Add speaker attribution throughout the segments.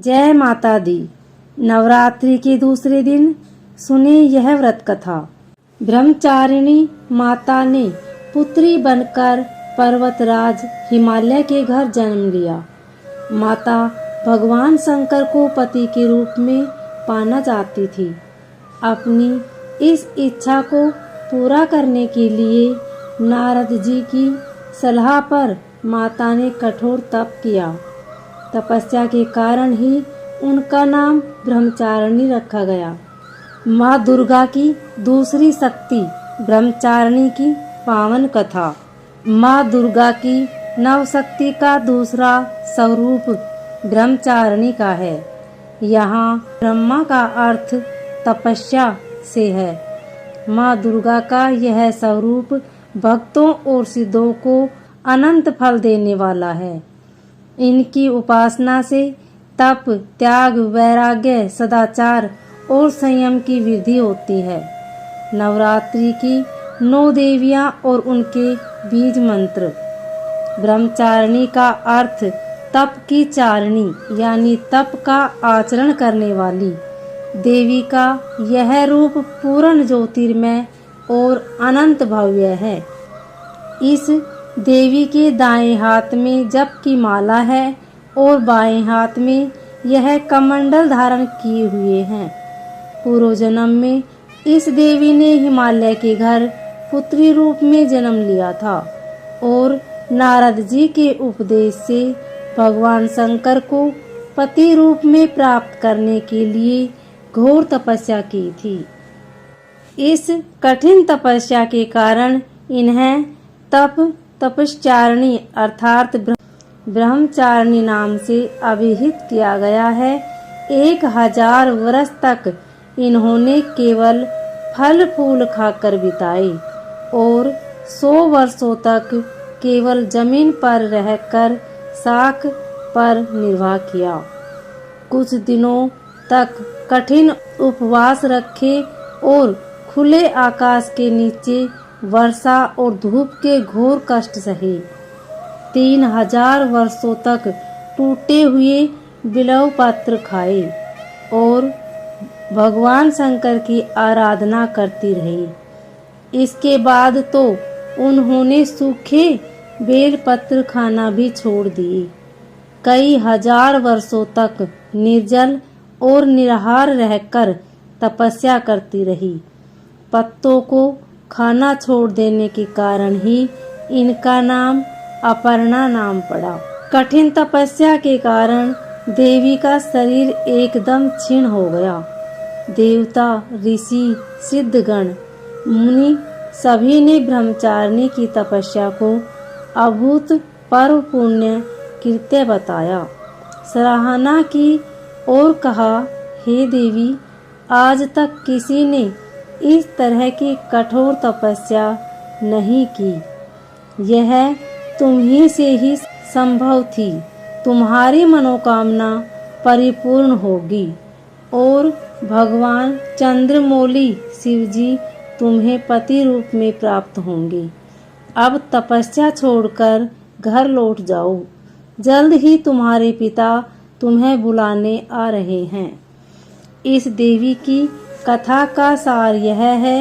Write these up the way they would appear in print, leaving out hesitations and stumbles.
Speaker 1: जय माता दी। नवरात्रि के दूसरे दिन सुने यह व्रत कथा। ब्रह्मचारिणी माता ने पुत्री बनकर पर्वतराज हिमालय के घर जन्म लिया। माता भगवान शंकर को पति के रूप में पाना चाहती थी। अपनी इस इच्छा को पूरा करने के लिए नारद जी की सलाह पर माता ने कठोर तप किया। तपस्या के कारण ही उनका नाम ब्रह्मचारिणी रखा गया। माँ दुर्गा की दूसरी शक्ति ब्रह्मचारिणी की पावन कथा। माँ दुर्गा की नव शक्ति का दूसरा स्वरूप ब्रह्मचारिणी का है। यहाँ ब्रह्मा का अर्थ तपस्या से है। माँ दुर्गा का यह स्वरूप भक्तों और सिद्धों को अनंत फल देने वाला है। इनकी उपासना से तप, त्याग, वैराग्य, सदाचार और संयम की वृद्धि होती है। नवरात्रि की 9 देवियां और उनके बीज मंत्र। ब्रह्मचारिणी का अर्थ तप की चारिणी यानी तप का आचरण करने वाली। देवी का यह रूप पूर्ण ज्योतिर्मय और अनंत भव्य है। इस देवी के दाएं हाथ में जप की माला है और बाएं हाथ में यह कमंडल धारण किए हुए हैं। पूर्व जन्म में इस देवी ने हिमालय के घर पुत्री रूप में जन्म लिया था और नारद जी के उपदेश से भगवान शंकर को पति रूप में प्राप्त करने के लिए घोर तपस्या की थी। इस कठिन तपस्या के कारण इन्हें तपश्चारिणी अर्थात ब्रह्मचारिणी नाम से अभिहित किया गया है। 1000 वर्ष तक इन्होंने केवल फल फूल खाकर बिताए और 100 वर्षों तक केवल जमीन पर रहकर शाख पर निर्वाह किया। कुछ दिनों तक कठिन उपवास रखे और खुले आकाश के नीचे वर्षा और धूप के घोर कष्ट सहे। 3000 वर्षों तक टूटे हुए बिल्व पत्र खाए और भगवान शंकर की आराधना करती रही। इसके बाद तो उन्होंने सूखे बेल पत्र खाना भी छोड़ दिए। कई हजार वर्षों तक निर्जल और निराहार रहकर तपस्या करती रही। पत्तों को खाना छोड़ देने के कारण ही इनका नाम अपर्णा नाम पड़ा। कठिन तपस्या के कारण देवी का शरीर एकदम क्षीण हो गया। देवता, ऋषि, सिद्धगण, मुनि सभी ने ब्रह्मचारिणी की तपस्या को अभूतपूर्व पुण्य कृत्य बताया, सराहना की और कहा, हे देवी, आज तक किसी ने इस तरह की कठोर तपस्या नहीं की। यह तुम ही से ही संभव थी। तुम्हारी मनोकामना परिपूर्ण होगी और भगवान चंद्रमौली शिवजी तुम्हें पति रूप में प्राप्त होंगे। अब तपस्या छोड़कर घर लौट जाओ। जल्द ही तुम्हारे पिता तुम्हें बुलाने आ रहे हैं। इस देवी की कथा का सार यह है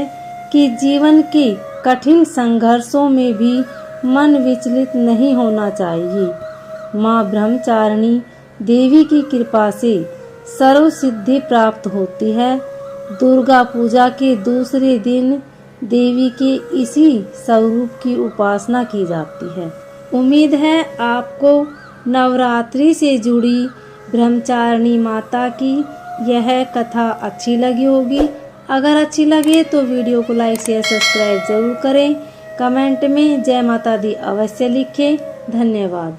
Speaker 1: कि जीवन के कठिन संघर्षों में भी मन विचलित नहीं होना चाहिए। माँ ब्रह्मचारिणी देवी की कृपा से सर्व सिद्धि प्राप्त होती है। दुर्गा पूजा के दूसरे दिन देवी के इसी स्वरूप की उपासना की जाती है। उम्मीद है आपको नवरात्रि से जुड़ी ब्रह्मचारिणी माता की यह कथा अच्छी लगी होगी। अगर अच्छी लगे तो वीडियो को लाइक शेयर सब्सक्राइब जरूर करें। कमेंट में जय माता दी अवश्य लिखें। धन्यवाद।